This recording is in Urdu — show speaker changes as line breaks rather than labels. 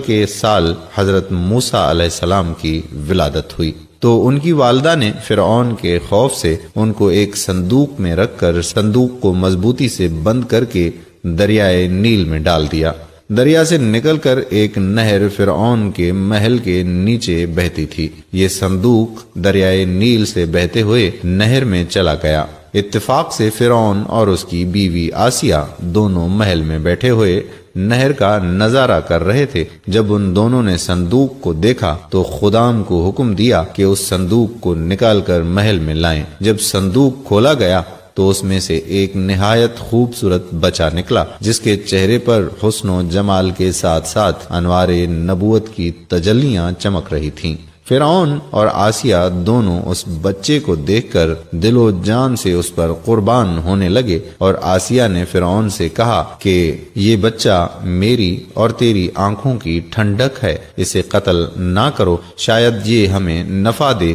کے سال حضرت موسیٰ علیہ السلام کی ولادت ہوئی تو ان کی والدہ نے فرعون کے خوف سے ان کو ایک صندوق میں رکھ کر صندوق کو مضبوطی سے بند کر کے دریائے نیل میں ڈال دیا۔ دریا سے نکل کر ایک نہر فرعون کے محل کے نیچے بہتی تھی۔ یہ صندوق دریائے نیل سے بہتے ہوئے نہر میں چلا گیا۔ اتفاق سے فرعون اور اس کی بیوی آسیہ دونوں محل میں بیٹھے ہوئے نہر کا نظارہ کر رہے تھے۔ جب ان دونوں نے صندوق کو دیکھا تو خدام کو حکم دیا کہ اس صندوق کو نکال کر محل میں لائیں۔ جب صندوق کھولا گیا تو اس میں سے ایک نہایت خوبصورت بچہ نکلا، جس کے چہرے پر حسن و جمال کے ساتھ ساتھ انوار نبوت کی تجلیاں چمک رہی تھیں۔ فرعون اور آسیہ دونوں اس بچے کو دیکھ کر دل و جان سے اس پر قربان ہونے لگے، اور آسیہ نے فرعون سے کہا کہ یہ بچہ میری اور تیری آنکھوں کی ٹھنڈک ہے، اسے قتل نہ کرو، شاید یہ ہمیں نفع دے۔